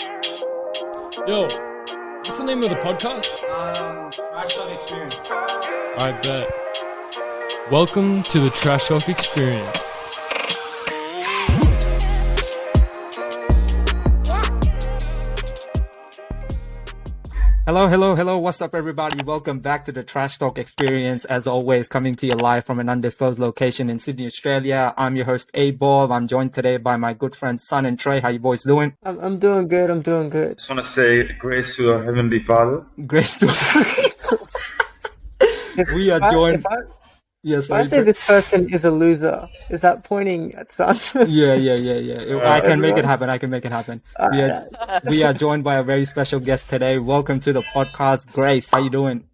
Yo, what's the name of the podcast? Trash Talk Experience. I bet. Welcome to the Trash Talk Experience. Hello. What's up, everybody? Welcome back to the Trash Talk Experience. As always, coming to you live from an undisclosed location in Sydney, Australia. I'm your host, Abob. I'm joined today by my good friends, Son and Trey. How you boys doing? I'm doing good. Just want to say grace to our Heavenly Father. Grace to... We are joined... If I say this person is a loser, is that pointing at Son? Yeah. I can make it happen. We are joined by a very special guest today. Welcome to the podcast, Grace. How you doing?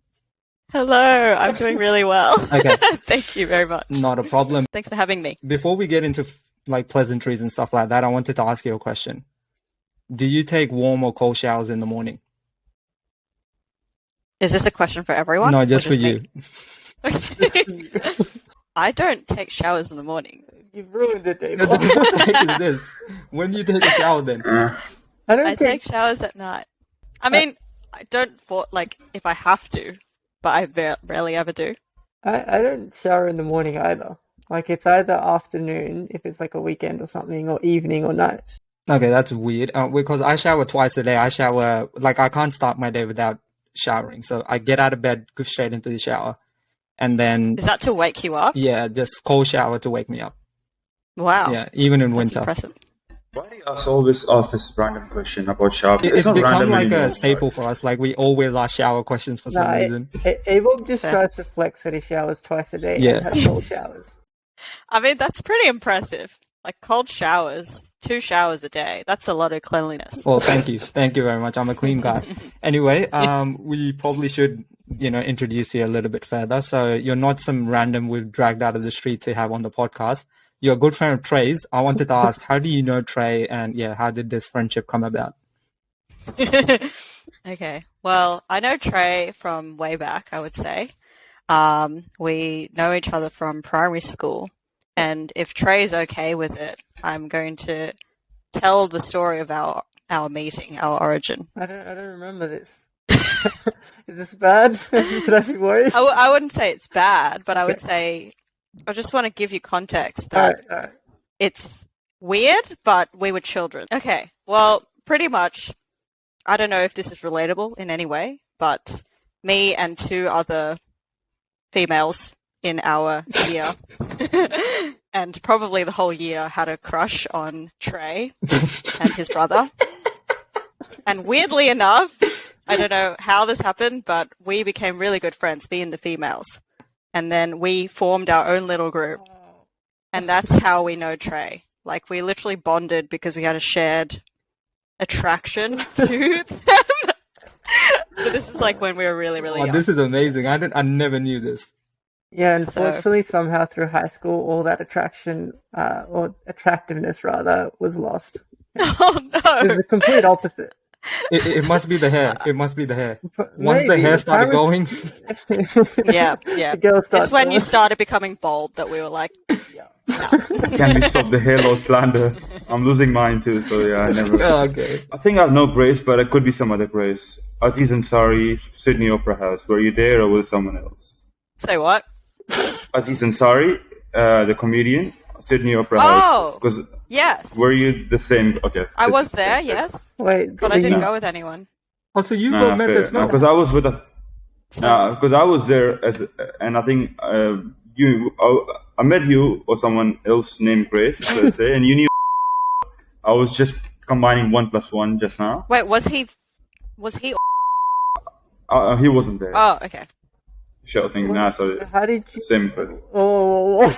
Hello, I'm doing really well. Okay. Thank you very much. Not a problem. Thanks for having me. Before we get into like pleasantries and stuff like that, I wanted to ask you a question. Do you take warm or cold showers in the morning? Is this a question for everyone? No, just for you. Okay. I don't take showers in the morning. You've ruined it, Dave. What the heck is this? When do you take a shower then? I take showers at night. I mean, I don't if I have to, but I rarely ever do. I don't shower in the morning either. Like, it's either afternoon, if it's like a weekend or something, or evening or night. Okay, that's weird. Because I shower twice a day. I can't start my day without showering. So I get out of bed, go straight into the shower. And then... Is that to wake you up? Yeah, just cold shower to wake me up. Wow. Yeah, even in winter. Impressive. Why do you always ask this random question about shower? It's not become random like anymore, a staple for us. Like, we always ask shower questions for some reason. Abob just tries to flex that he showers twice a day and has cold showers. I mean, that's pretty impressive. Like, cold showers, 2 showers a day. That's a lot of cleanliness. Well, thank you. Thank you very much. I'm a clean guy. Anyway, we probably should... introduce you a little bit further. So you're not some random we've dragged out of the street to have on the podcast. You're a good friend of Trey's. I wanted to ask, how do you know Trey? And how did this friendship come about? Okay. Well, I know Trey from way back, I would say. We know each other from primary school. And if Trey's okay with it, I'm going to tell the story of our meeting, our origin. I don't remember this. Is this bad? Should I be worried? I wouldn't say it's bad, but I would say I just want to give you context that All right. It's weird, but we were children. Okay, well, pretty much, I don't know if this is relatable in any way, but me and 2 other females in our year, and probably the whole year, had a crush on Trey and his brother. And weirdly enough, I don't know how this happened, but we became really good friends, me and the females. And then we formed our own little group. And that's how we know Trey. Like, we literally bonded because we had a shared attraction to them. So this is like when we were really, really young. This is amazing. I never knew this. Yeah, unfortunately, somehow through high school, all that attraction, or attractiveness rather, was lost. Oh, no. It was the complete opposite. It must be the hair. Once Maybe. the hair started going... Yeah. It's when you started becoming bald that we were like, no. Can we stop the hair loss slander? I'm losing mine too, so I never... Okay. I think I know Grace, but it could be some other Grace. Aziz Ansari, Sydney Opera House. Were you there or was someone else? Say what? Aziz Ansari, the comedian, Sydney Opera House. Oh, yes. Were you the same? Okay. I was there, yes. Wait, but I didn't go with anyone. Oh, so you both met as well? Because I was with because I was there and I think I met you or someone else named Grace, let's say, and you knew. I was just combining 1 + 1 just now. Wait, was he? He wasn't there. Oh, okay. Sure thing. So how did you? Same. Oh.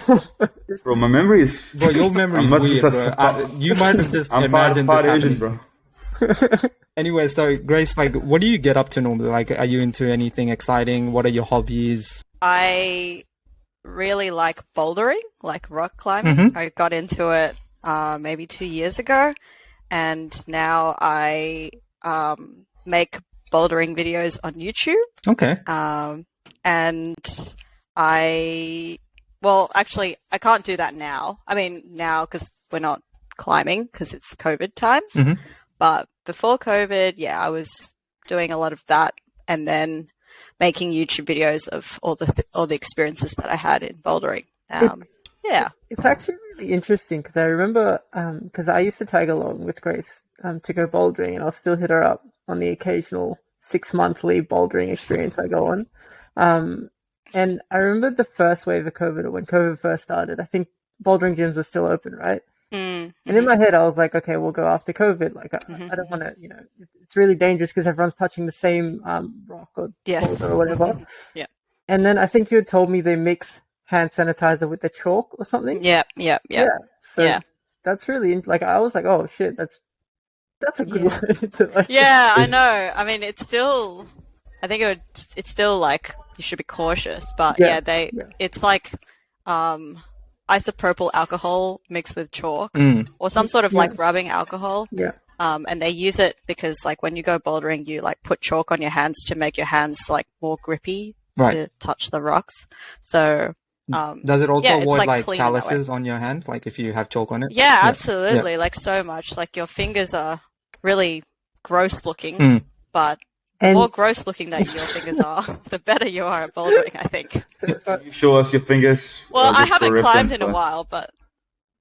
Bro, my memory is. Bro, your memory is weird, bro. You might have just imagined part this Asian, happening. bro. Anyway, so Grace, like, what do you get up to normally? Like, are you into anything exciting? What are your hobbies? I really like bouldering, like rock climbing. Mm-hmm. I got into it maybe 2 years ago, and now I make bouldering videos on YouTube. Okay. And actually, I can't do that now. I mean, now because we're not climbing because it's COVID times. Mm-hmm. But before COVID, yeah, I was doing a lot of that, and then making YouTube videos of all the experiences that I had in bouldering. Yeah. It's actually really interesting because I remember, because I used to tag along with Grace to go bouldering, and I'll still hit her up on the occasional 6-monthly bouldering experience I go on. And I remember the first wave of COVID, or when COVID first started, I think bouldering gyms were still open, right? Mm-hmm. And in my head, I was like, okay, we'll go after COVID. Like, I don't want to, it's really dangerous because everyone's touching the same rock or boulder or whatever. Yeah. And then I think you had told me they mix hand sanitizer with the chalk or something. Yeah. So that's really, like, I was like, oh shit, that's a good way to, like. Yeah, I know. I mean, it's still, I think it's still like, you should be cautious, but it's like, isopropyl alcohol mixed with chalk or some sort of like rubbing alcohol. Yeah. And they use it because like when you go bouldering, you like put chalk on your hands to make your hands like more grippy to touch the rocks. So, does it also avoid like clean calluses on your hand? Like if you have chalk on it? Yeah, absolutely. Like so much. Like your fingers are really gross looking, but the more gross looking that your fingers are, the better you are at bouldering, I think. Can you show us your fingers? Well, I haven't climbed in a while, but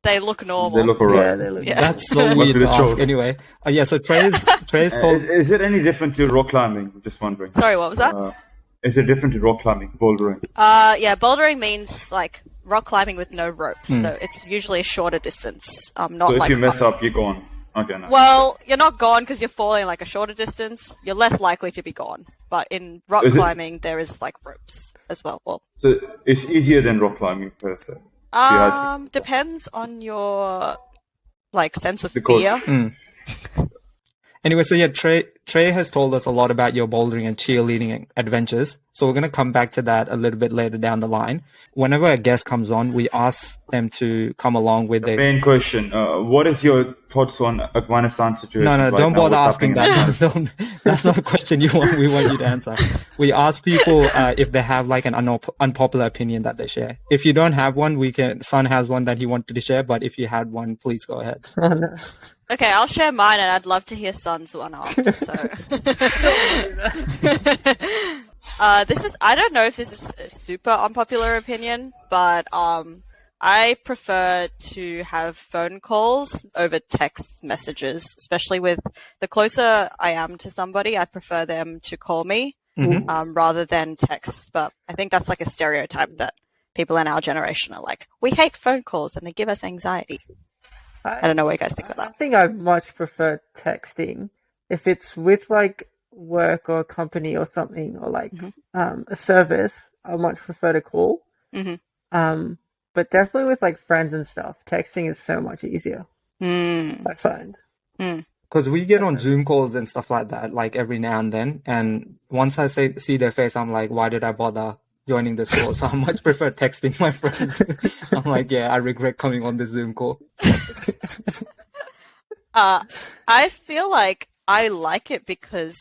they look normal. They look alright. Yeah, they look. Yeah. That's so weird to ask. Anyway, so Trey's told. Is it any different to rock climbing? I'm just wondering. Sorry, what was that? Is it different to rock climbing, bouldering? Yeah, bouldering means like rock climbing with no ropes, so it's usually a shorter distance. Not so if like you mess up, you're gone. Okay, no. Well, you're not gone because you're falling like a shorter distance. You're less likely to be gone. But in rock climbing, there is like ropes as well. So it's easier than rock climbing per se. Depends on your like sense of Because- fear. Anyway, so yeah, Trey has told us a lot about your bouldering and cheerleading adventures. So we're going to come back to that a little bit later down the line. Whenever a guest comes on, we ask them to come along with The main question, what is your thoughts on Afghanistan situation? No, right don't now? bother What's asking happening? that. That's not a question we want you to answer. We ask people if they have like an unpopular opinion that they share. If you don't have one, Sun has one that he wanted to share, but if you had one, please go ahead. Oh, no. Okay, I'll share mine, and I'd love to hear Sun's one after. So, I don't know if this is a super unpopular opinion, but I prefer to have phone calls over text messages, especially with the closer I am to somebody, I prefer them to call me rather than text. But I think that's like a stereotype that people in our generation are like, we hate phone calls and they give us anxiety. I don't know what you guys think about that. I think I much prefer texting if it's with like work or a company or something, or like a service. I much prefer to call. But definitely with like friends and stuff, texting is so much easier. I find. Because we get on Zoom calls and stuff like that, like every now and then. And once I see their face, I'm like, why did I bother joining this call? So I much prefer texting my friends. I'm like, yeah, I regret coming on this Zoom call. I feel like I like it because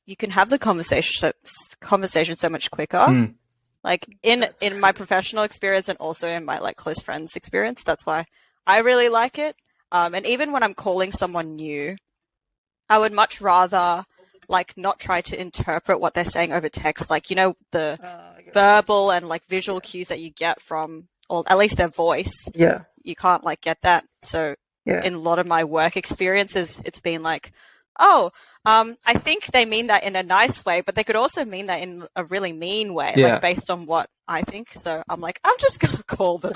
you can have the conversation so much quicker. Like in my professional experience and also in my like close friends experience, that's why I really like it. And even when I'm calling someone new, I would much rather like not try to interpret what they're saying over text. Like, the verbal and like visual cues that you get from, or at least their voice. Yeah. You can't like get that. So in a lot of my work experiences, it's been like, I think they mean that in a nice way, but they could also mean that in a really mean way, like based on what I think. So I'm like, I'm just going to call them.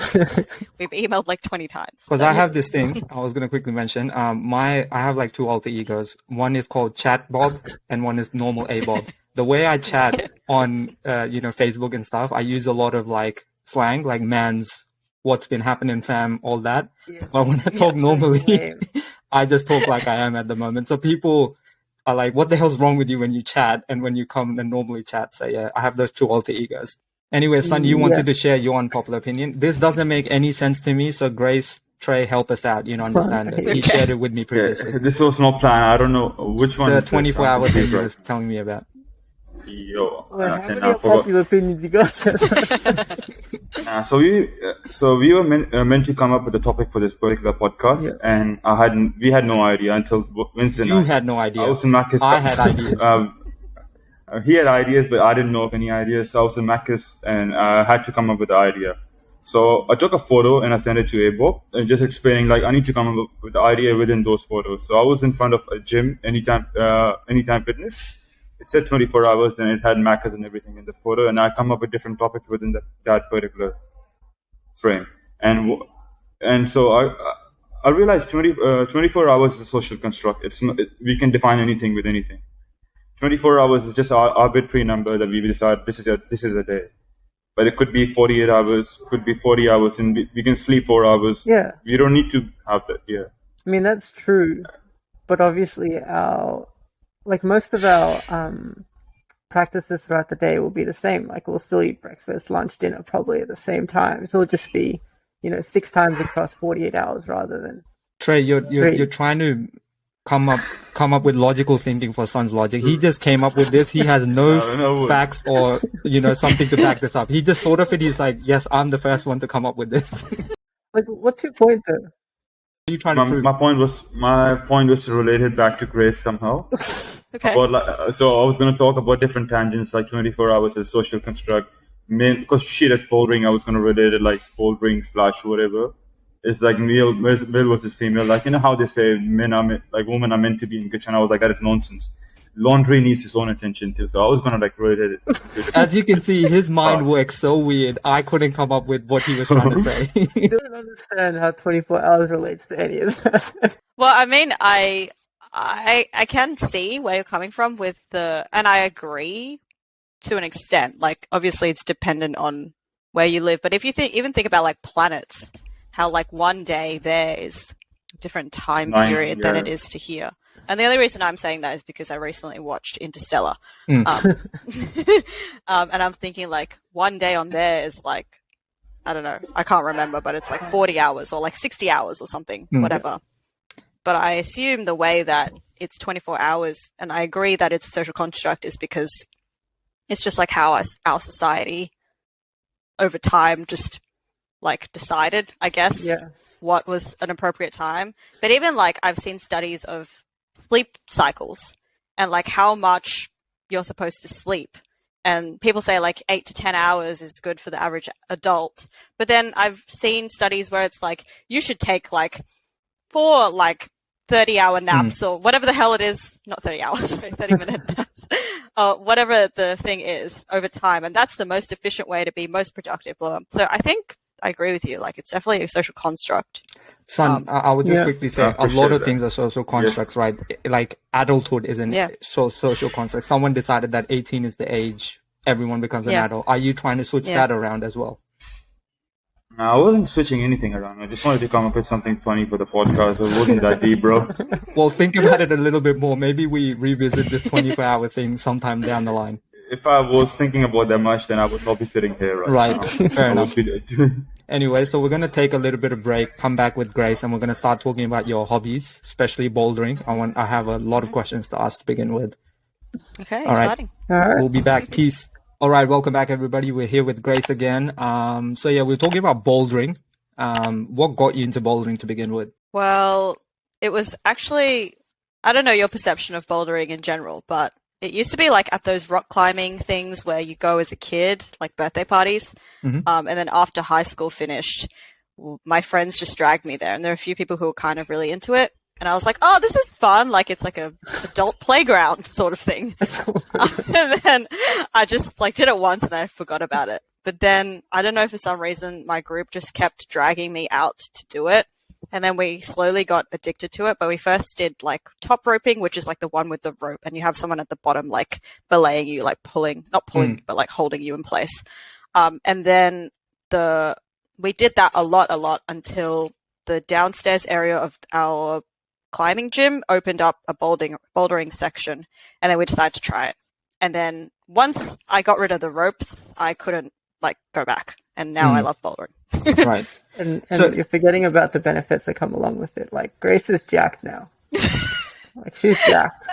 We've emailed like 20 times. Because I have this thing I was going to quickly mention. I have like two alter egos. One is called Chat Bob and one is normal Abob. The way I chat on, Facebook and stuff, I use a lot of like slang, like man's, what's been happening, fam, all that. Yeah. But when I talk normally, I just talk like I am at the moment. So people are like, what the hell's wrong with you when you chat and when you come and normally chat? So yeah, I have those two alter egos. Anyway, Sun, you wanted to share your unpopular opinion. This doesn't make any sense to me. So Grace, Trey, help us out. Understand it. He shared it with me previously. This was not planned. I don't know which one. The 24 hours that he was telling me about. Yo, Well, how okay, many now I forgot. unpopular opinions you got? So we were meant to come up with a topic for this particular podcast, Yeah. and we had no idea until Wednesday You night. had no I idea. was in Macca's. I had ideas. He had ideas, but I didn't know of any ideas. So I was in Macca's, and I had to come up with the idea. So I took a photo and I sent it to Abob, and just explaining like I need to come up with the idea within those photos. So I was in front of a gym, Anytime Fitness. It said 24 hours, and it had Macca's and everything in the photo, and I come up with different topics within that particular frame. And so I realized 24 hours is a social construct. We can define anything with anything. 24 hours is just our arbitrary number that we decide this is a day. But it could be 48 hours, could be 40 hours, and we can sleep 4 hours. Yeah. We don't need to have that. Yeah. I mean, that's true, but obviously most of our practices throughout the day will be the same. Like, we'll still eat breakfast, lunch, dinner probably at the same time. So it'll just be, 6 times across 48 hours rather than Trey, you're 3. trying to come up with logical thinking for Sun's logic. He just came up with this. He has no facts or something to back this up. He just thought of it. He's like, yes, I'm the first one to come up with this. Like, what's your point though? What are you trying to prove? My point was related back to Grace somehow. Okay. So I was going to talk about different tangents, like 24 hours as social construct. Because she does bouldering, I was going to relate it like bouldering / whatever. It's like male versus female. Like, how they say women are meant to be in kitchen. I was like, that is nonsense. Laundry needs its own attention too. So I was going to relate it. As you can see, his mind works so weird. I couldn't come up with what he was trying to say. I don't understand how 24 hours relates to any of that. Well, I mean, I can see where you're coming from and I agree to an extent. Like, obviously it's dependent on where you live, but if you even think about like planets, how like one day there is a different time period than it is to here. And the only reason I'm saying that is because I recently watched Interstellar. And I'm thinking like one day on there is like, I don't know, I can't remember, but it's like 40 hours or like 60 hours or something, whatever. But I assume the way that it's 24 hours, and I agree that it's a social construct, is because it's just like how our society over time just like decided, I guess, what was an appropriate time. But even like I've seen studies of sleep cycles and like how much you're supposed to sleep. And people say like 8 to 10 hours is good for the average adult. But then I've seen studies where it's like you should take like 4 like 30-hour naps or whatever the hell it is. Not 30 hours, sorry, 30-minute naps. Whatever the thing is over time. And that's the most efficient way to be most productive. So I think I agree with you. Like, it's definitely a social construct. Son, I would just quickly say a lot of things are social constructs, right? Like adulthood is an social construct. Someone decided that 18 is the age everyone becomes an adult. Are you trying to switch that around as well? No, I wasn't switching anything around. I just wanted to come up with something funny for the podcast. It wasn't that deep, bro. Well, think about it a little bit more. Maybe we revisit this 24-hour thing sometime down the line. If I was thinking about that much, then I would not be sitting here right now. Fair enough. Anyway, so we're going to take a little bit of break, come back with Grace, and we're going to start talking about your hobbies, especially bouldering. I have a lot of questions to ask to begin with. Okay, all exciting. All right. We'll be back. Peace. All right, welcome back, everybody. We're here with Grace again. We're talking about bouldering. What got you into bouldering to begin with? Well, it was actually, I don't know your perception of bouldering in general, but it used to be like at those rock climbing things where you go as a kid, like birthday parties. And then after high school finished, my friends just dragged me there. And there are a few people who were kind of really into it. And I was like, oh, this is fun. Like, it's like a adult playground sort of thing. And then I just like did it once and then I forgot about it. But then I don't know, for some reason, my group just kept dragging me out to do it. And then we slowly got addicted to it. But we first did like top roping, which is like the one with the rope. And you have someone at the bottom, like belaying you, like not pulling, but like holding you in place. And then we did that a lot until the downstairs area of our climbing gym opened up a bouldering section, and then we decided to try it. And then once I got rid of the ropes, I couldn't like go back, and now I love bouldering. Right. And so you're forgetting about the benefits that come along with it. Like, Grace is jacked now. Like she's jacked.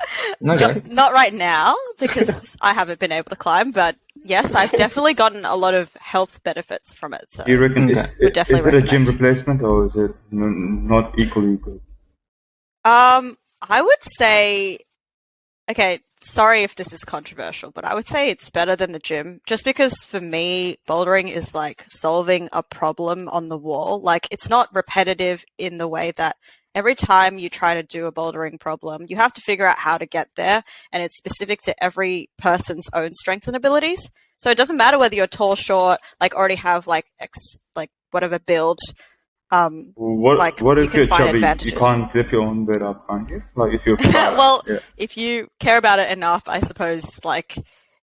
Okay. Not right now because I haven't been able to climb, but yes, I've definitely gotten a lot of health benefits from it. So Do you reckon Okay. would definitely is it a gym recommend. replacement or is it not equally good? I would say, okay, sorry if this is controversial, but I would say it's better than the gym just because for me, bouldering is like solving a problem on the wall. Like it's not repetitive in the way that every time you try to do a bouldering problem, you have to figure out how to get there, and it's specific to every person's own strengths and abilities. So it doesn't matter whether you're tall, short, like already have like whatever build. What you if can you're find chubby? advantages. You can't lift your own bed up, can't you? Like if you're fat. Well, Yeah. if you care about it enough, I suppose like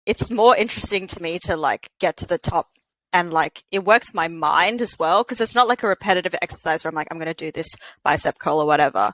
it's more interesting to me to like get to the top, and like it works my mind as well because it's not like a repetitive exercise where I'm like I'm going to do this bicep curl or whatever.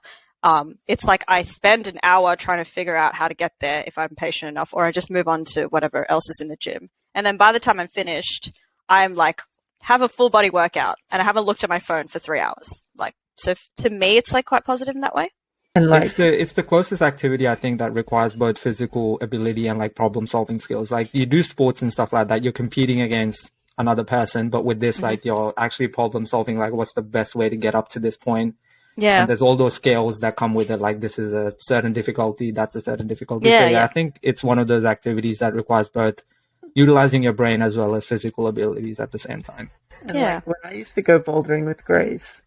It's like I spend an hour trying to figure out how to get there if I'm patient enough, or I just move on to whatever else is in the gym. And then by the time I'm finished, I'm like have a full body workout and I haven't looked at my phone for 3 hours. Like, so to me, it's like quite positive in that way. And like It's the closest activity I think that requires both physical ability and like problem solving skills. Like you do sports and stuff like that, you're competing against another person, but with this, like you're actually problem solving. Like, what's the best way to get up to this point? Yeah. And there's all those scales that come with it. Like this is a certain difficulty, that's a certain difficulty. Yeah, So yeah, yeah. I think it's one of those activities that requires both utilizing your brain as well as physical abilities at the same time. And Yeah. like when I used to go bouldering with Grace,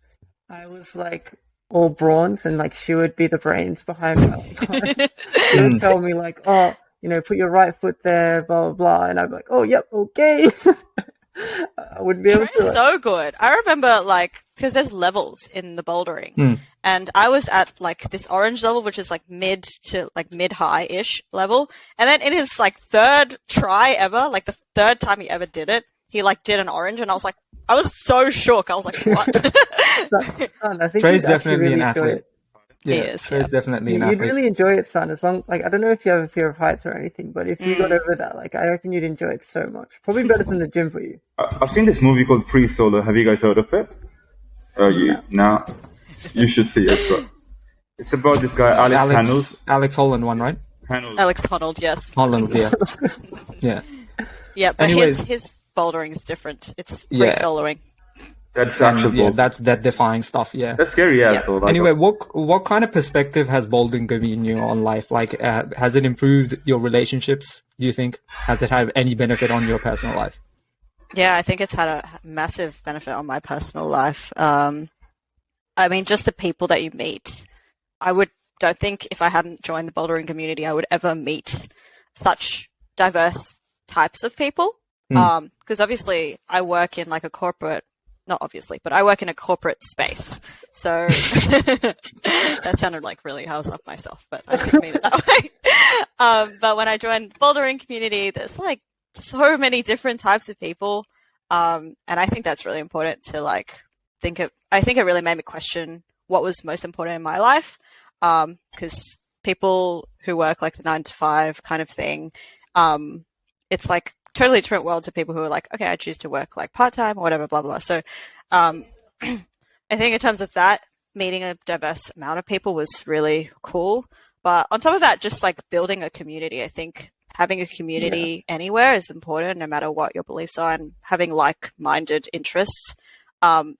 I was like all brawns and like she would be the brains behind me. She would tell me like, oh, you know, put your right foot there, blah blah blah, and I'd be like, oh, yep, okay. I would be able Trey's to. so good. I remember like because there's levels in the bouldering, and I was at like this orange level, which is like mid to like mid high ish level, and then in his like third try ever, like the third time he ever did it, he like did an orange, and I was like, I was so shook. I was like, what? It's fun. I think Trey's you'd actually definitely really an enjoy athlete. it. Yeah, He is, Trey's yeah. definitely an You'd athlete. really enjoy it, son. As long like I don't know if you have a fear of heights or anything, but if you got over that, like I reckon you'd enjoy it so much. Probably better than the gym for you. I've seen this movie called Free Solo. Have you guys heard of it? No. You should see it. But it's about this guy Alex Holland one, right? Alex Honnold, yes. Holland, yeah. Yeah. Yeah, but Anyways. his bouldering is different. It's free Yeah. soloing. That's actual. Yeah, that's that defying stuff, yeah. That's scary, yeah. Yeah. So, like, Anyway, what kind of perspective has bouldering given you on life? Like, has it improved your relationships, do you think? Has it had any benefit on your personal life? Yeah, I think it's had a massive benefit on my personal life. I mean, just the people that you meet. Don't think if I hadn't joined the bouldering community, I would ever meet such diverse types of people. Because obviously I work in like a corporate, not obviously, but I work in a corporate space. So that sounded like really I was off myself, but I didn't mean it that way. But when I joined the bouldering community, there's like so many different types of people. And I think that's really important to like I think it really made me question what was most important in my life. Because people who work like the 9 to 5 kind of thing, it's like totally different world to people who are like, okay, I choose to work like part-time or whatever, blah, blah. So, I think in terms of that, meeting a diverse amount of people was really cool. But on top of that, just like building a community, I think having a community anywhere is important, no matter what your beliefs are, and having like-minded interests,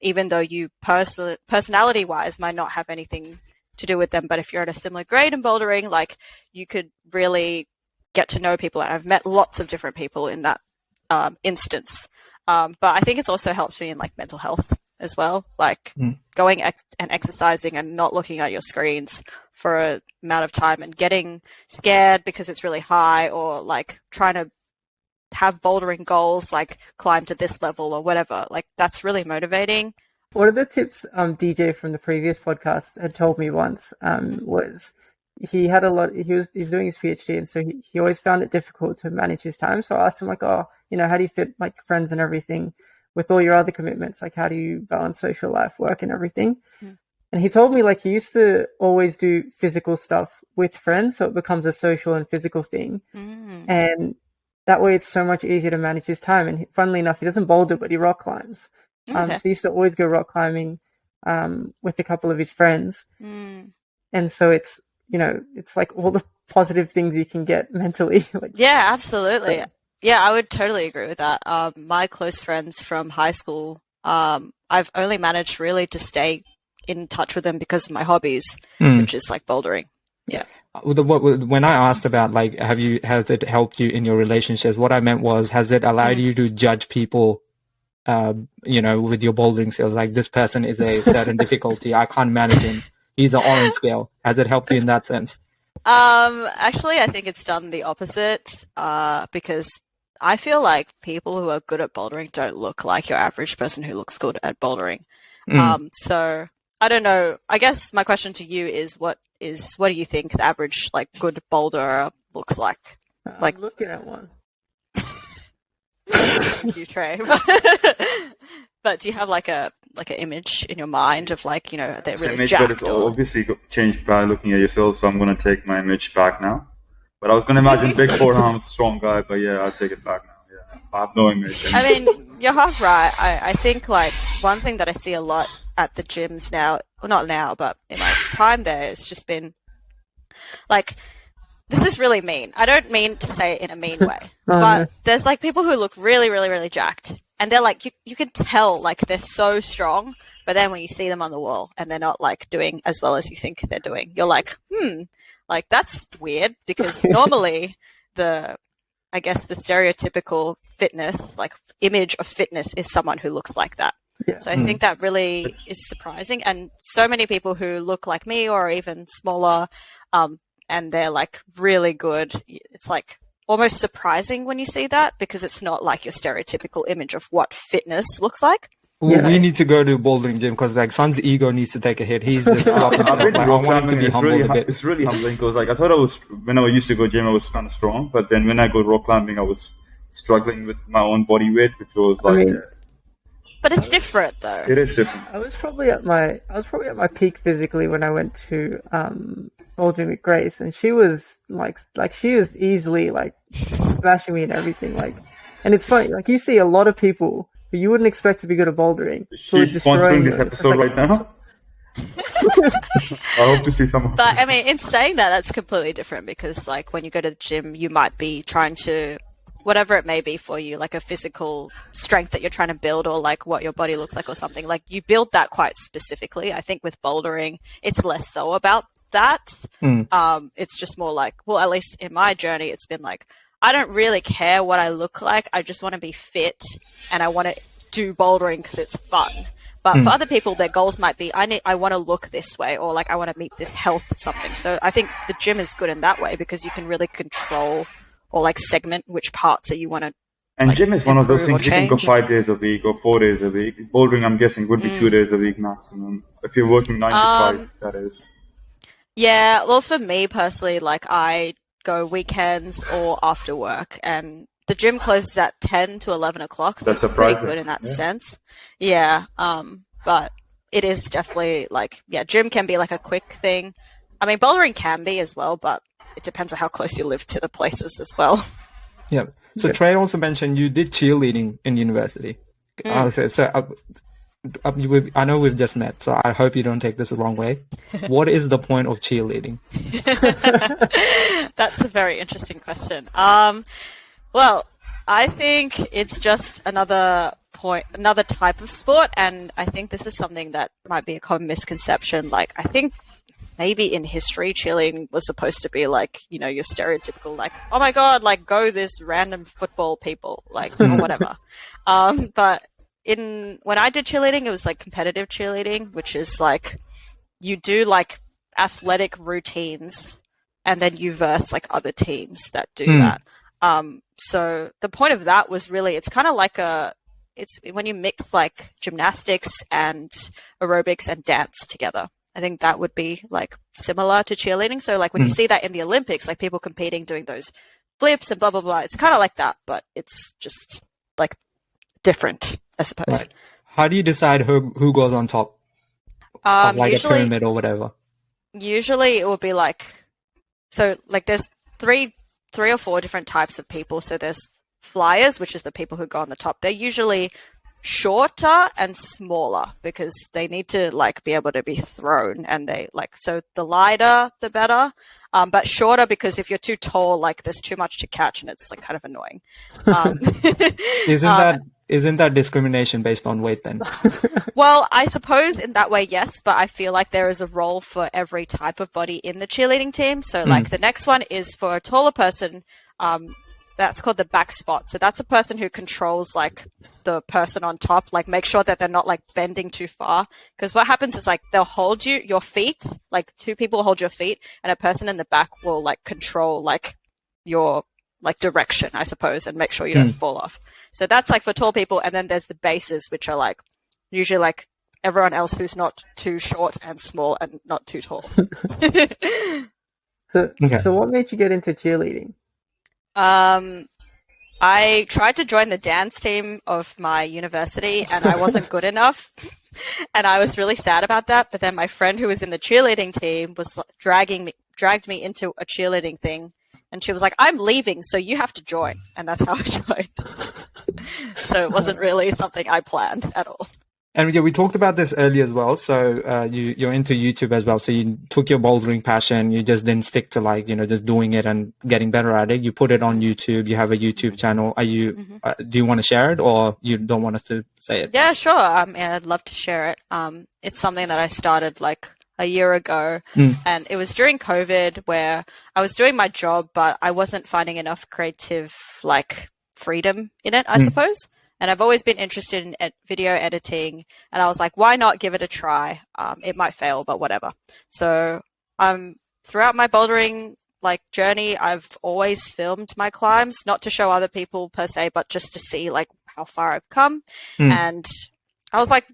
even though you personality-wise might not have anything to do with them. But if you're at a similar grade in bouldering, like you could really get to know people. And I've met lots of different people in that instance. But I think it's also helped me in like mental health as well, like going and exercising and not looking at your screens for an amount of time and getting scared because it's really high, or like trying to have bouldering goals, like climb to this level or whatever. Like that's really motivating. One of the tips DJ from the previous podcast had told me once was he had he's doing his PhD, and so he always found it difficult to manage his time. So I asked him like, oh, you know, how do you fit like friends and everything with all your other commitments? Like, how do you balance social life, work and everything? And he told me like he used to always do physical stuff with friends, so it becomes a social and physical thing. And that way it's so much easier to manage his time. And funnily enough, he doesn't boulder, but he rock climbs. So he used to always go rock climbing with a couple of his friends. And so it's like all the positive things you can get mentally. Like, Yeah, absolutely. Yeah, I would totally agree with that. My close friends from high school, I've only managed really to stay in touch with them because of my hobbies, which is like bouldering. Yeah. When I asked about like, has it helped you in your relationships? What I meant was, has it allowed you to judge people, with your bouldering skills? Like, this person is a certain difficulty. I can't manage him. He's an orange scale. Has it helped you in that sense? Actually, I think it's done the opposite, because I feel like people who are good at bouldering don't look like your average person who looks good at bouldering. So I don't know. I guess my question to you is, what do you think the average like good boulderer looks like? I'm looking at one. Thank you, Trey. But do you have like an image in your mind of like, they're really image, jacked? but it's obviously changed by looking at yourself. So I'm gonna take my image back now. But I was gonna imagine big forearms, strong guy. But yeah, I'll take it back now. Yeah, I have no image. I mean, you're half right. I think like one thing that I see a lot at the gyms now, well, not now, but in my time there, it's just been like, this is really mean. I don't mean to say it in a mean way, but there's like people who look really, really, really jacked, and they're like, you can tell like they're so strong, but then when you see them on the wall and they're not like doing as well as you think they're doing, you're like, like that's weird, because normally I guess the stereotypical fitness, like image of fitness, is someone who looks like that. Yeah. So I think that really is surprising. And so many people who look like me or even smaller, and they're like really good, it's like almost surprising when you see that, because it's not like your stereotypical image of what fitness looks like. We need to go to bouldering gym, because like Son's ego needs to take a hit. He's just up himself. I've been Like, I rock want him to climbing. be humbled a bit. It's really humbling, because like I thought when I used to go gym, I was kind of strong, but then when I go rock climbing, I was struggling with my own body weight, which was like. But it's different though. It is different. I was probably at my peak physically when I went to bouldering with Grace, and she was like she was easily like smashing me and everything. Like, and it's funny, like you see a lot of people who you wouldn't expect to be good at bouldering. She's sponsoring this episode right now. I hope to see someone. But I mean, in saying that, that's completely different, because like when you go to the gym, you might be trying to, whatever it may be for you, like a physical strength that you're trying to build, or like what your body looks like or something, like you build that quite specifically. I think with bouldering, it's less so about that. It's just more like, well, at least in my journey, it's been like, I don't really care what I look like. I just want to be fit, and I want to do bouldering because it's fun. But for other people, their goals might be, I want to look this way, or like I want to meet this health something. So I think the gym is good in that way, because you can really control or like segment which parts that you want to. And like, gym is one of those things you can go change. 5 days a week or 4 days a week. Bouldering, I'm guessing, would be 2 days a week maximum. If you're working 9 to 5, that is. Yeah, well, for me personally, like I go weekends or after work, and the gym closes at 10 to 11 o'clock, so That's it's pretty surprising. good in that sense. Yeah, but it is definitely like, yeah, gym can be like a quick thing. I mean, bouldering can be as well, but it depends on how close you live to the places as well. Yeah. So Trey also mentioned you did cheerleading in university. I know we've just met, so I hope you don't take this the wrong way. What is the point of cheerleading? That's a very interesting question. Well, I think it's just another type of sport, and I think this is something that might be a common misconception. Like, I think maybe in history, cheerleading was supposed to be like, your stereotypical, like, oh my god, like go this random football people, like, or whatever. But when I did cheerleading, it was like competitive cheerleading, which is like you do like athletic routines, and then you verse like other teams that do that. So the point of that was really, it's kind of like it's when you mix like gymnastics and aerobics and dance together. I think that would be like similar to cheerleading. So like when you see that in the Olympics, like people competing, doing those flips and blah, blah, blah, it's kind of like that, but it's just like different, I suppose. Right. How do you decide who goes on top of like Usually, a pyramid or whatever? Usually it would be like, so like there's three or four different types of people. So there's flyers, which is the people who go on the top. They're usually shorter and smaller because they need to like be able to be thrown, and they like, so the lighter the better, but shorter because if you're too tall, like there's too much to catch and it's like kind of annoying. Isn't that discrimination based on weight then? Well, I suppose in that way, yes, but I feel like there is a role for every type of body in the cheerleading team. So like the next one is for a taller person. That's called the back spot. So that's a person who controls like the person on top, like make sure that they're not like bending too far. Because what happens is like they'll hold your feet, like two people will hold your feet, and a person in the back will like control like your like direction, I suppose, and make sure you don't fall off. So that's like for tall people. And then there's the bases, which are like usually like everyone else who's not too short and small and not too tall. So what made you get into cheerleading? I tried to join the dance team of my university and I wasn't good enough. And I was really sad about that. But then my friend who was in the cheerleading team was dragged me into a cheerleading thing. And she was like, I'm leaving, so you have to join. And that's how I joined. So it wasn't really something I planned at all. And yeah, we talked about this earlier as well. So you're into YouTube as well. So you took your bouldering passion. You just didn't stick to like, just doing it and getting better at it. You put it on YouTube. You have a YouTube channel. Are you? Do you want to share it, or you don't want us to say it? Yeah, sure. I'd love to share it. It's something that I started like a year ago, and it was during COVID where I was doing my job, but I wasn't finding enough creative like freedom in it, I suppose. And I've always been interested in video editing, and I was like, why not give it a try? It might fail, but whatever. So throughout my bouldering like journey, I've always filmed my climbs, not to show other people per se, but just to see like how far I've come. And I was like,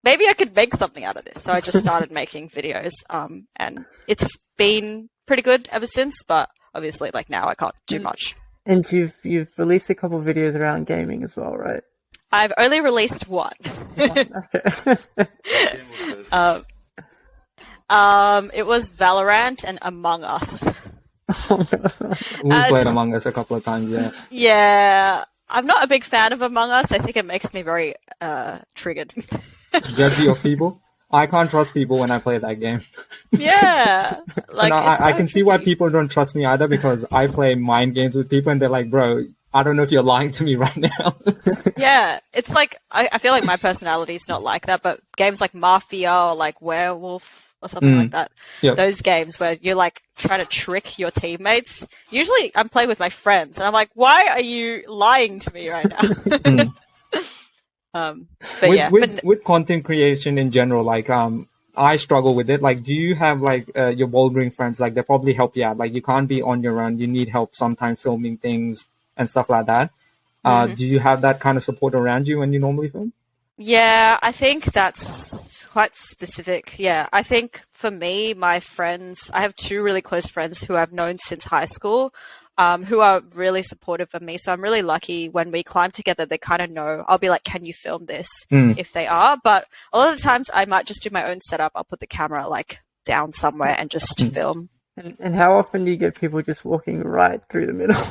maybe I could make something out of this. So I just started making videos, and it's been pretty good ever since, but obviously like now I can't do much. And you've released a couple of videos around gaming as well, right? I've only released one. Okay. It was Valorant and Among Us. We played Among Us a couple of times, yeah. Yeah, I'm not a big fan of Among Us. I think it makes me very triggered. Judgy of people. I can't trust people when I play that game. Yeah. Like, I can see why people don't trust me either, because I play mind games with people and they're like, bro, I don't know if you're lying to me right now. Yeah. It's like, I feel like my personality is not like that, but games like Mafia or like Werewolf or something like that, those games where you're like trying to trick your teammates. Usually I'm playing with my friends and I'm like, why are you lying to me right now? With content creation in general, like I struggle with it. Like, do you have like your bouldering friends? Like, they probably help you out. Like, you can't be on your own. You need help sometimes filming things and stuff like that. Do you have that kind of support around you when you normally film? Yeah, I think that's quite specific. Yeah, I think for me, my friends, I have two really close friends who I've known since high school. Who are really supportive of me. So I'm really lucky when we climb together, they kind of know. I'll be like, can you film this? If they are. But a lot of the times I might just do my own setup. I'll put the camera like down somewhere and just film. And how often do you get people just walking right through the middle?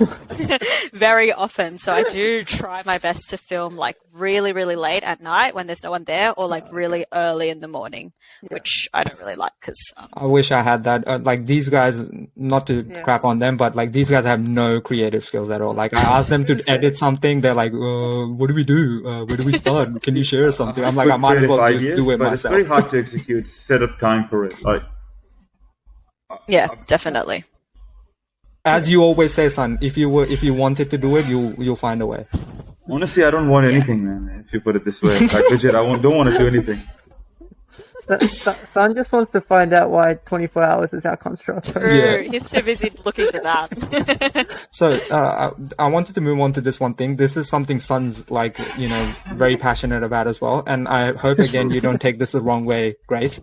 Very often. So I do try my best to film like really, really late at night when there's no one there, or like really early in the morning, which I don't really like because... I wish I had that. Like these guys, not to crap on them, but like these guys have no creative skills at all. Like I asked them to edit something. They're like, what do we do? Where do we start? Can you share something? I'm like, I might as well just do it but myself. It's very hard to execute, set up time for it. Like, yeah, definitely. As you always say, son, if you wanted to do it, you'll find a way. Honestly, I don't want anything, man. If you put it this way, like legit, don't want to do anything. Son just wants to find out why 24 hours is our construct. True. He's too busy looking for that. So I wanted to move on to this one thing. This is something Son's like, very passionate about as well. And I hope again you don't take this the wrong way, Grace.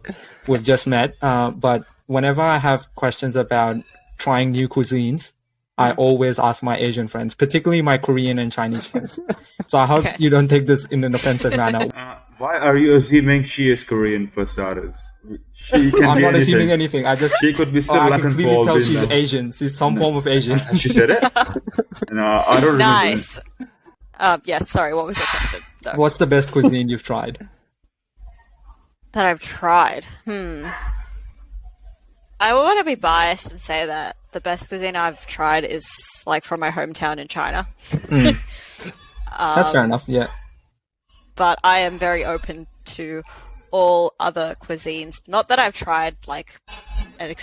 We've just met, but whenever I have questions about trying new cuisines, I always ask my Asian friends, particularly my Korean and Chinese friends. So I hope you don't take this in an offensive manner. Why are you assuming she is Korean for starters? I'm not assuming anything. She could be still I like can clearly tell she's Asian. She's some form of Asian. She said it? No, I don't remember. Nice. Yes, sorry, what was your question? though. What's the best cuisine you've tried? That I've tried. I want to be biased and say that the best cuisine I've tried is like from my hometown in China. That's fair enough. Yeah. But I am very open to all other cuisines. Not that I've tried like an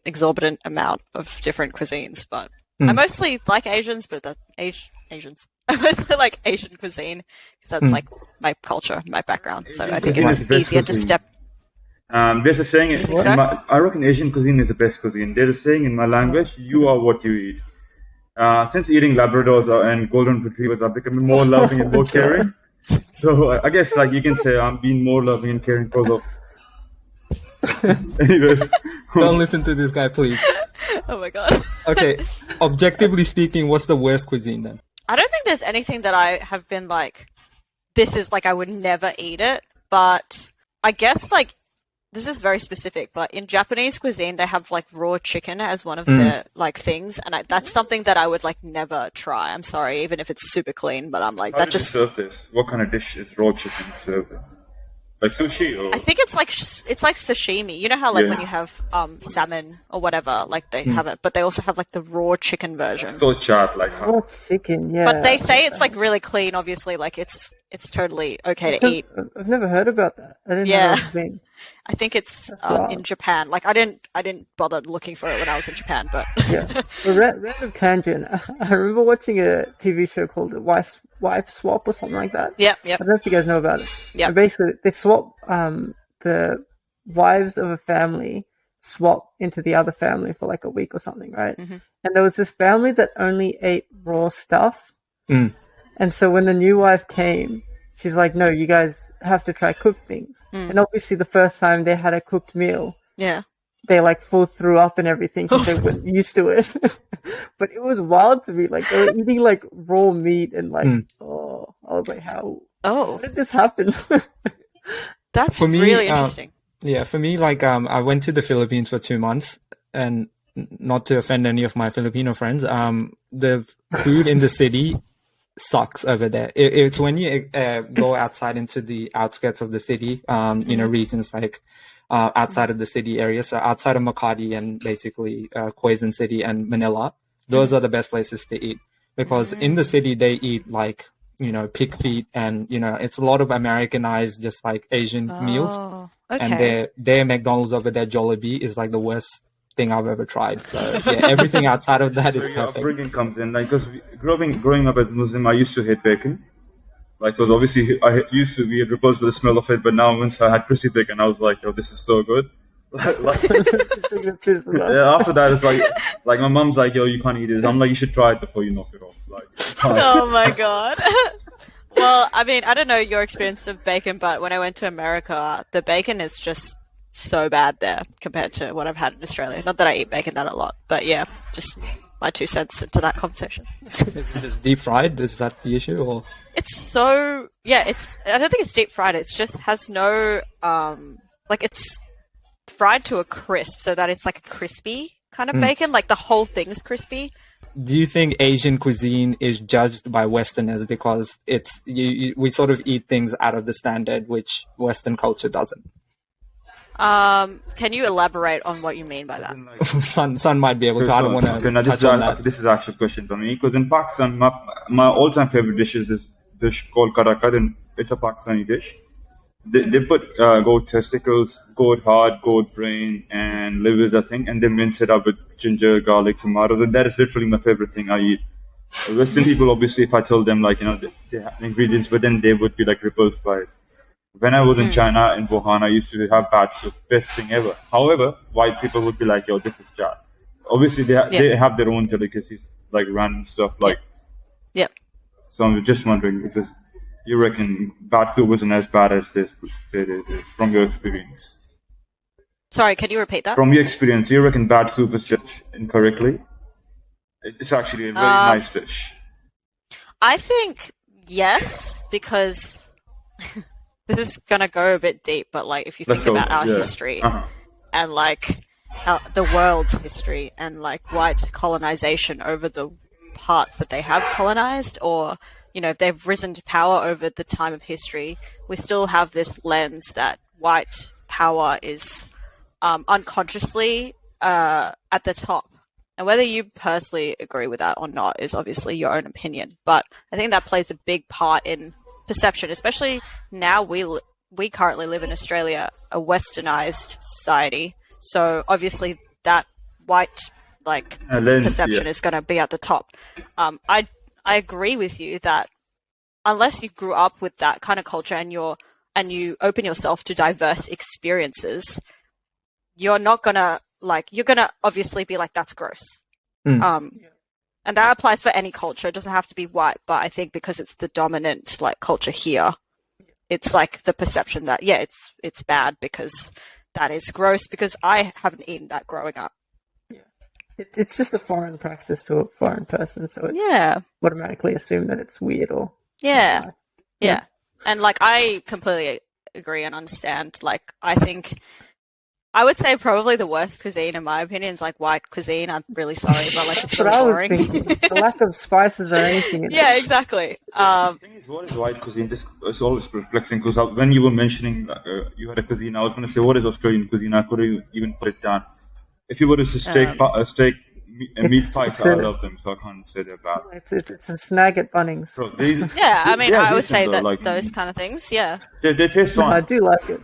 exorbitant amount of different cuisines, but I mostly like Asians, but Asians. I mostly like Asian cuisine because that's like my culture, my background. So I think it's easier to step. There's a saying, I reckon Asian cuisine is the best cuisine. There's a saying in my language, you are what you eat. Since eating Labradors and Golden Retrievers, I've become more loving and more caring. So I guess like you can say I'm being more loving and caring because of... Anyways. Don't listen to this guy, please. Oh my god. Okay, objectively speaking, what's the worst cuisine then? I don't think there's anything that I have been like, this is like I would never eat it, but I guess like, this is very specific, but in Japanese cuisine, they have like raw chicken as one of their like things, and that's something that I would like never try. I'm sorry, even if it's super clean, but I'm like, How that did just... you serve this? What kind of dish is raw chicken served? Like sushi or... I think it's like sashimi. You know how like when you have salmon or whatever, like they have it, but they also have like the raw chicken version. So chat, like how... Raw chicken, yeah. But they say it's like really clean. Obviously, like it's totally okay to eat. I've never heard about that. I didn't know that was a thing. I think it's wow. in Japan. Like I didn't bother looking for it when I was in Japan, but Yeah. A random tangent. I remember watching a TV show called Wife Swap or something like that. Yep. I don't know if you guys know about it. Yeah. Basically, they swap the wives of a family swap into the other family for like a week or something, right? Mm-hmm. And there was this family that only ate raw stuff. Mm. And so when the new wife came, she's like, no, you guys have to try cooked things. And obviously the first time they had a cooked meal, yeah. they like full threw up and everything because they weren't used to it. But it was wild to me. Like they were eating like raw meat and like, I was like, how did this happen? That's For me, really interesting. Yeah, for me, like I went to the Philippines for 2 months, and not to offend any of my Filipino friends, the food in the city sucks over there. It's when you go outside into the outskirts of the city, regions like outside of the city area, so outside of Makati and basically Quezon City and Manila, those are the best places to eat, because in the city they eat like, pig feet, and it's a lot of Americanized, just like Asian meals. Okay. And their McDonald's over there, Jollibee, is like the worst thing I've ever tried. So yeah, everything outside of that is So your perfect. upbringing comes in, like, because growing up as Muslim, I used to hate bacon. Like, because obviously I used to be repulsed by the smell of it, but now once I had crispy bacon, I was like, yo, this is so good. Yeah, after that, it's like my mom's like, yo, you can't eat this. I'm like, you should try it before you knock it off. Like, Oh my god. Well, I mean, I don't know your experience of bacon, but when I went to America, the bacon is just so bad there compared to what I've had in Australia. Not that I eat bacon that a lot, but yeah, just my 2 cents into that conversation. Is it just deep fried? Is that the issue? Or It's so, yeah, I don't think it's deep fried. It's just has no, it's fried to a crisp so that it's like a crispy kind of bacon. Like the whole thing's crispy. do you think Asian cuisine is judged by Westerners because we sort of eat things out of the standard, which Western culture doesn't? Can you elaborate on what you mean by that? Sun might be able to. I don't want to touch on that. This is actually a question for me, because in Pakistan, my all-time favorite dish is this dish called karakat, and it's a Pakistani dish. They put goat testicles, goat heart, goat brain, and livers, I think, and they mince it up with ginger, garlic, tomatoes, and that is literally my favorite thing I eat. Western people, obviously, if I told them, like, they have ingredients, but then they would be, like, repulsed by it. When I was in China, in Wuhan, I used to have bad soup, best thing ever. However, white people would be like, yo, this is chat. Obviously, they have their own delicacies, like random stuff, like... Yep. So I'm just wondering if you reckon bad soup wasn't as bad as this from your experience? Sorry, can you repeat that? From your experience, you reckon bad soup is judged incorrectly? It's actually a very nice dish. I think yes, because this is gonna go a bit deep, but like if you think about our history and like the world's history and like white colonization over the parts that they have colonized, or if they've risen to power over the time of history, we still have this lens that white power is unconsciously at the top. And whether you personally agree with that or not is obviously your own opinion. But I think that plays a big part in perception, especially now we currently live in Australia, a westernized society. So obviously that white perception is going to be at the top. I agree with you that unless you grew up with that kind of culture and you open yourself to diverse experiences, you're not gonna you're gonna obviously be like, that's gross. And that applies for any culture. It doesn't have to be white, but I think because it's the dominant culture here, it's the perception that it's bad because that is gross, because I haven't eaten that growing up. It's just a foreign practice to a foreign person, so it's automatically assume that it's weird or yeah. And I completely agree and understand. I think I would say probably the worst cuisine in my opinion is white cuisine. I'm really sorry, but it's really boring. The lack of spices or anything. Exactly. The thing is, what is white cuisine? This is always perplexing because when you were mentioning you had a cuisine, I was going to say, what is Australian cuisine? I couldn't even put it down. If you were to say steak and meat pies, I love them, so I can't say they're bad. It's a snag at Bunnings. Bro, I would say that those kind of things, they taste fine. I do like it,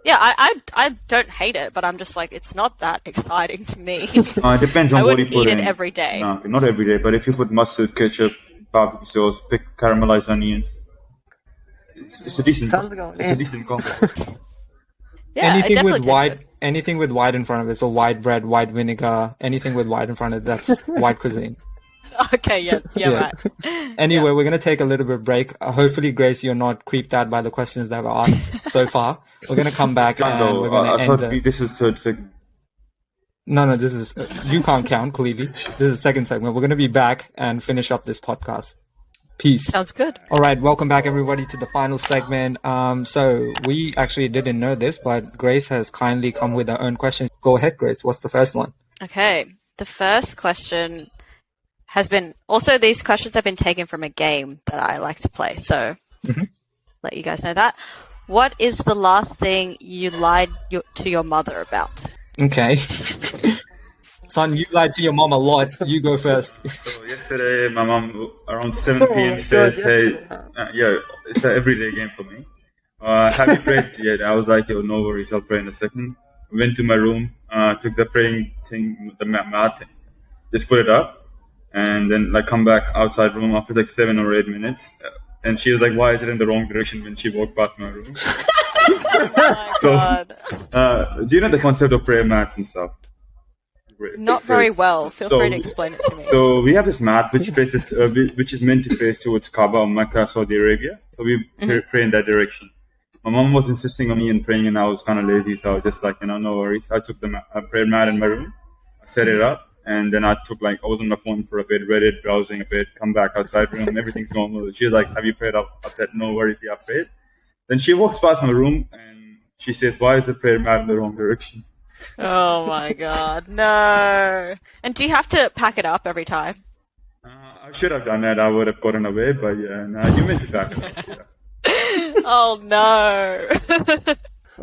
I don't hate it, but I'm just it's not that exciting to me. It depends on what you put in. I wouldn't eat it every day. No, not every day, but if you put mustard, ketchup, barbecue sauce, caramelized onions, it's a decent. It's a decent combo. Anything with white in front of it, so white bread, white vinegar, anything with white in front of it, that's white cuisine. Okay, right. Anyway, we're going to take a little bit of break. Hopefully, Grace, you're not creeped out by the questions that were asked so far. We're going to come back and we're going to end. This is third segment. No, this is... you can't count, clearly. This is the second segment. We're going to be back and finish up this podcast. Peace. Sounds good. All right, welcome back, everybody, to the final segment. So we actually didn't know this, but Grace has kindly come with her own questions. Go ahead, Grace. What's the first one? Okay. The first question has been... Also, these questions have been taken from a game that I like to play, so let you guys know that. What is the last thing you lied to your mother about? Okay. Son, you lied to your mom a lot. You go first. So yesterday, my mom around 7 p.m. says, "Hey, it's an everyday game for me. Have you prayed yet?" I was like, "Yo, no worries, I'll pray in a second." Went to my room, took the praying thing, the mat thing, just put it up, and then come back outside room after 7 or 8 minutes, and she was like, "Why is it in the wrong direction?" when she walked past my room. God. Do you know the concept of prayer mats and stuff? Not very well. Feel free to explain it to me. So we have this mat which faces, which is meant to face towards Kaaba or Mecca, Saudi Arabia. So we pray in that direction. My mom was insisting on me in praying, and I was kind of lazy, so I was just no worries. I took the prayer mat in my room, I set it up, and then I took I was on my phone for a bit, read it, browsing a bit, come back outside room, everything's normal. She was like, "Have you prayed up?" I said, "No worries, I prayed." Then she walks past my room and she says, "Why is the prayer mat in the wrong direction?" Oh my God, no. And do you have to pack it up every time? I should have done that. I would have gotten away, but you meant to pack it up. Yeah. Oh no.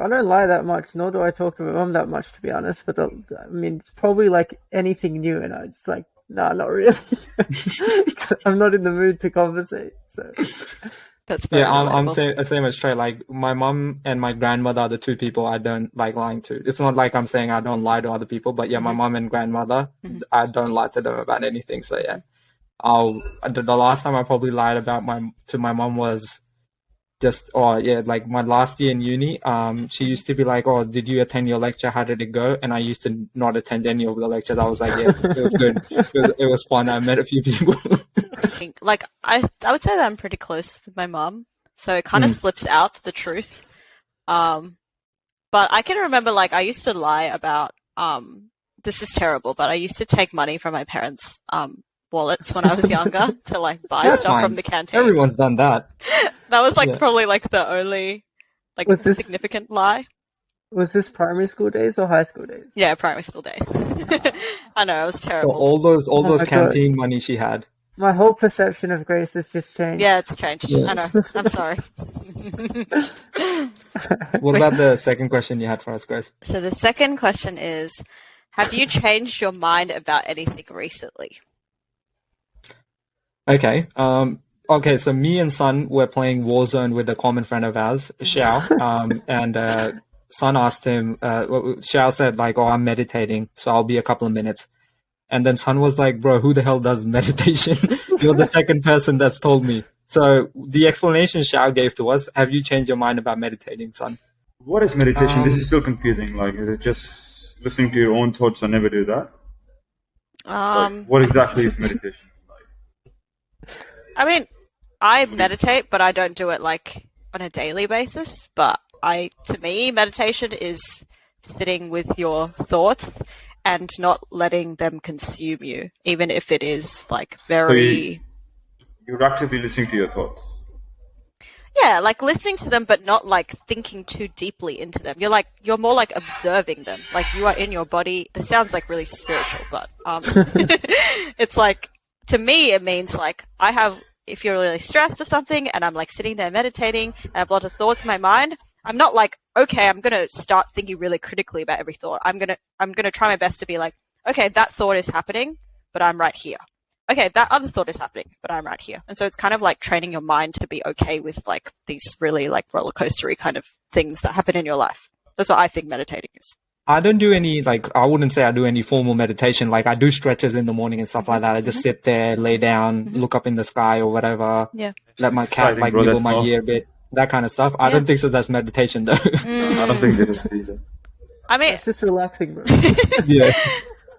I don't lie that much, nor do I talk to my mum that much, to be honest. But it's probably anything new, and I just nah, not really. I'm not in the mood to conversate, so... That's very I'm same as Trey. My mom and my grandmother are the two people I don't like lying to. It's not like I'm saying I don't lie to other people, but my mom and grandmother, I don't lie to them about anything. So the last time I probably lied to my mom was just my last year in uni. She used to be like, "Oh, did you attend your lecture? How did it go?" And I used to not attend any of the lectures. I was like, "Yeah, it was good. It was fun. I met a few people." I would say that I'm pretty close with my mom, so it kind of slips out the truth. But I can remember I used to lie about this is terrible, but I used to take money from my parents' wallets when I was younger to buy stuff from the canteen. Everyone's done that. That was probably the only significant lie. Was this primary school days or high school days? Yeah, primary school days. I know, it was terrible. So all those canteen money she had. My whole perception of Grace has just changed. Yeah, it's changed. Yeah. I know. I'm sorry. What about the second question you had for us, Grace? So the second question is, have you changed your mind about anything recently? Okay. Okay, so me and Sun were playing Warzone with a common friend of ours, Xiao. And Sun asked him, Xiao said, like, oh, I'm meditating, so I'll be a couple of minutes. And then Sun was like, bro, who the hell does meditation? You're the second person that's told me. So the explanation Xiao gave to us, have you changed your mind about meditating, Sun? What is meditation? This is still confusing. Like, is it just listening to your own thoughts and never do that? Like, what exactly is meditation? I mean, I meditate, but I don't do it like on a daily basis. But to me, meditation is sitting with your thoughts and not letting them consume you, even if it is like very. So you're actively listening to your thoughts. Yeah, like listening to them, but not like thinking too deeply into them. You're more like observing them. Like you are in your body. This sounds like really spiritual, but it's like, to me, it means like if you're really stressed or something and I'm like sitting there meditating and I have a lot of thoughts in my mind, I'm not like, okay, I'm going to start thinking really critically about every thought. I'm going to try my best to be like, okay, that thought is happening, but I'm right here. Okay, that other thought is happening, but I'm right here. And so it's kind of like training your mind to be okay with like these really like roller coastery kind of things that happen in your life. That's what I think meditating is. I don't do any, like, I wouldn't say I do any formal meditation. Like, I do stretches in the morning and stuff like that. I just sit there, lay down, look up in the sky or whatever. Yeah. Let my cat, like, nibble my ear a bit. That kind of stuff. I don't think so that's meditation, though. I don't think it is either. I mean, It's just relaxing, bro. Yeah.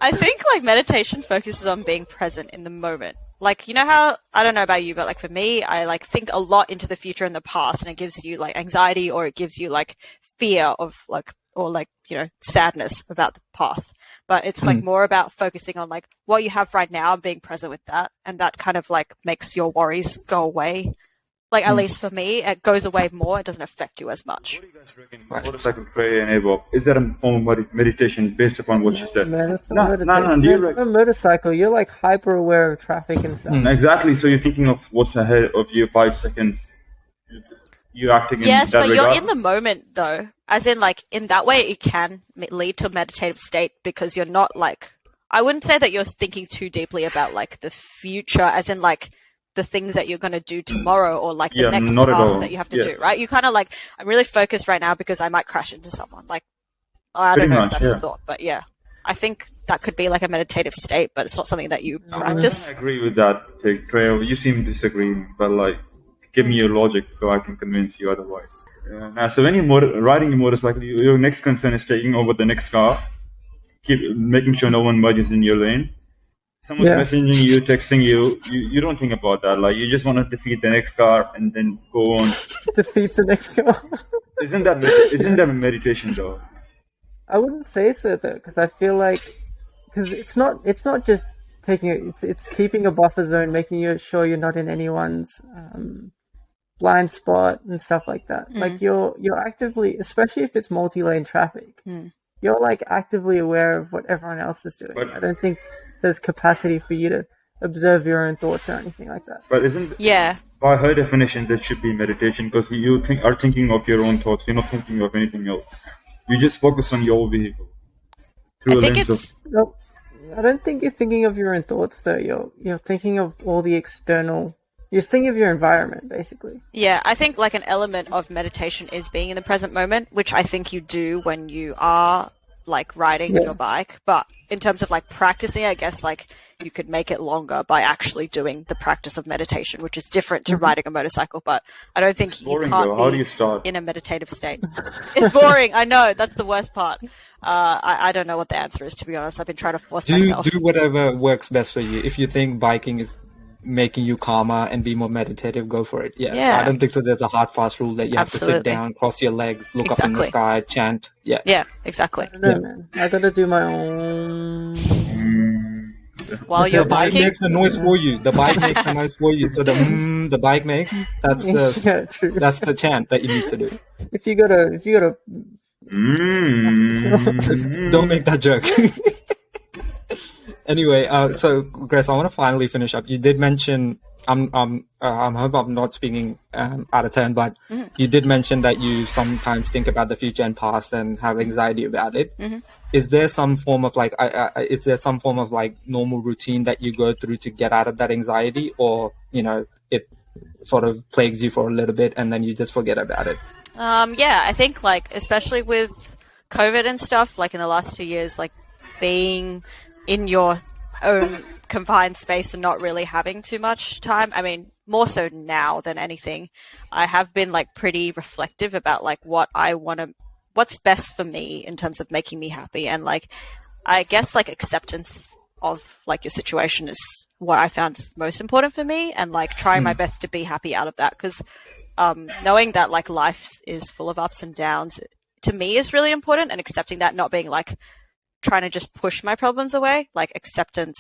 I think like meditation focuses on being present in the moment. Like, you know how, I don't know about you, but like for me, I like think a lot into the future and the past, and it gives you like anxiety, or it gives you like fear of like, or like, you know, sadness about the past. But it's like more about focusing on like what you have right now and being present with that. And that kind of like makes your worries go away. Like, at least for me, it goes away more. It doesn't affect you as much. What do you guys reckon? Motorcycle Trey and Abob, is that a form of meditation based upon what you said? Man, it's not No. Do you reckon? a motorcycle, you're like hyper aware of traffic and stuff. Exactly. So you're thinking of what's ahead of you 5 seconds. You're acting in Yes, that but regard. you're in the moment, though. As in, like, in that way, it can lead to a meditative state because you're not, like... I wouldn't say that you're thinking too deeply about, like, the future, as in, like, the things that you're going to do tomorrow or, like, the next not at all. task that you have to do, right? You kind of, like, I'm really focused right now because I might crash into someone. Like, I don't know if that's your thought, but yeah. I think that could be, like, a meditative state, but it's not something that you practice. I agree with that, Trey. You seem disagreeing, but, like, give me your logic so I can convince you otherwise. Now, so when you're riding a motorcycle, your next concern is taking over the next car, keep making sure no one merges in your lane. Someone's messaging you, texting you, you don't think about that. Like, you just want to defeat the next car and then go on. Defeat the next car. Isn't that a meditation though? I wouldn't say so though, because I feel like it's not just taking it's keeping a buffer zone, making sure you're not in anyone's blind spot and stuff like that. Like you're actively, especially if it's multi-lane traffic, you're like actively aware of what everyone else is doing. But I don't think there's capacity for you to observe your own thoughts or anything like that. But isn't Yeah. by her definition that should be meditation, because you are thinking of your own thoughts. You're not thinking of anything else. You just focus on your vehicle through I a think lens it's... of. No, I don't think you're thinking of your own thoughts though. You're thinking of all the external. You're thinking of your environment basically. Yeah, I think like an element of meditation is being in the present moment, which I think you do when you are like riding your bike. But in terms of like practicing, I guess like you could make it longer by actually doing the practice of meditation, which is different to riding a motorcycle. But I don't think you Boring, can't though. How do be you start? in a meditative state. It's boring. I know, that's the worst part. I don't know what the answer is, to be honest. I've been trying to force myself. Do whatever works best for you. If you think biking is making you calmer and be more meditative, go for it. Yeah. I don't think so there's a hard fast rule that you have to sit down, cross your legs, look up in the sky, chant. Yeah, exactly. I don't know, man. I gotta do my own. While you're The bike biking. makes the noise for you. The bike makes the noise for you. So the bike makes, that's True. that's the chant that you need to do. If you gotta Don't make that joke. Anyway, so Grace, I want to finally finish up. You did mention, I hope I'm not speaking out of turn, but you did mention that you sometimes think about the future and past and have anxiety about it. Is there some form of like normal routine that you go through to get out of that anxiety, or it sort of plagues you for a little bit and then you just forget about it? Yeah, I think like especially with COVID and stuff, like in the last 2 years, like being in your own confined space and not really having too much time. I mean, more so now than anything. I have been like pretty reflective about like what's best for me in terms of making me happy, and like I guess like acceptance of like your situation is what I found most important for me, and like trying my best to be happy out of that, because knowing that like life is full of ups and downs to me is really important, and accepting that, not being like trying to just push my problems away. Like acceptance,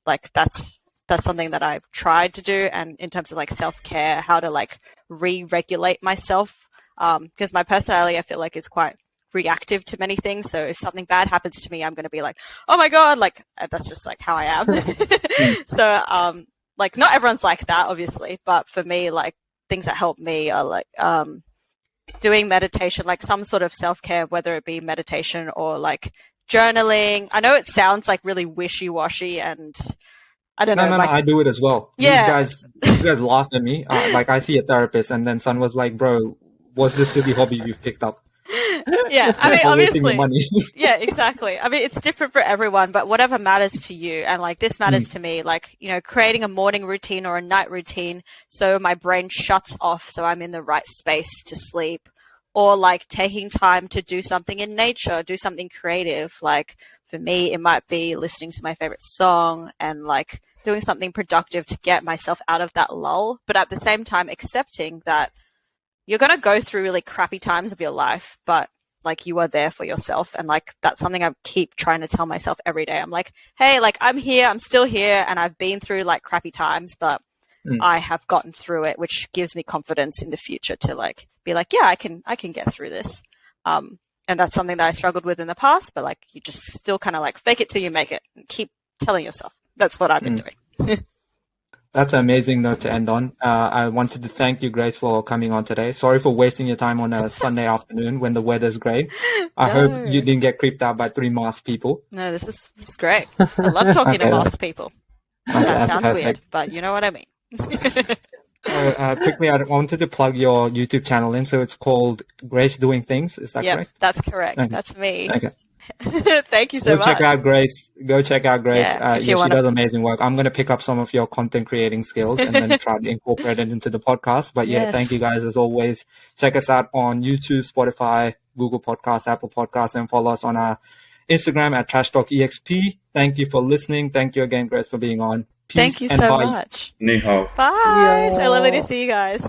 like that's something that I've tried to do, and in terms of like self-care, how to like re-regulate myself, because my personality I feel like is quite reactive to many things. So if something bad happens to me, I'm going to be like, oh my god, like that's just like how I am. So like not everyone's like that obviously, but for me, like things that help me are like doing meditation, like some sort of self-care, whether it be meditation or like journaling. I know it sounds like really wishy-washy, and I don't know. No, I do it as well. Yeah. These guys laugh at me. Like I see a therapist, and then Sun was like, "Bro, what's this silly hobby you've picked up?" Yeah, I mean, wasting your obviously, money. yeah, exactly. I mean, it's different for everyone, but whatever matters to you, and like this matters to me, like, creating a morning routine or a night routine so my brain shuts off so I'm in the right space to sleep, or like taking time to do something in nature, do something creative. Like for me, it might be listening to my favorite song and like doing something productive to get myself out of that lull, but at the same time accepting that you're going to go through really crappy times of your life, but like you are there for yourself. And like, that's something I keep trying to tell myself every day. I'm like, hey, like I'm here, I'm still here. And I've been through like crappy times, but I have gotten through it, which gives me confidence in the future to like, be like, yeah, I can get through this. And that's something that I struggled with in the past, but like, you just still kind of like fake it till you make it and keep telling yourself. That's what I've been doing. That's an amazing note to end on. I wanted to thank you, Grace, for coming on today. Sorry for wasting your time on a Sunday afternoon when the weather's great. I hope you didn't get creeped out by 3 masked people. No, this is great. I love talking to masked people. That sounds weird, but you know what I mean. Quickly, I wanted to plug your YouTube channel in. So it's called Grace Doing Things. Is that correct? That's correct. Okay. That's me. Okay. Thank you so much. Go check out Grace. Yeah, she does amazing work. I'm going to pick up some of your content creating skills and then try to incorporate it into the podcast. But yeah, thank you guys as always. Check us out on YouTube, Spotify, Google Podcasts, Apple Podcasts, and follow us on our Instagram at TrashTalkEXP. Thank you for listening. Thank you again, Grace, for being on. Peace. Thank you so much. Ni hao. Bye. So lovely to see you guys.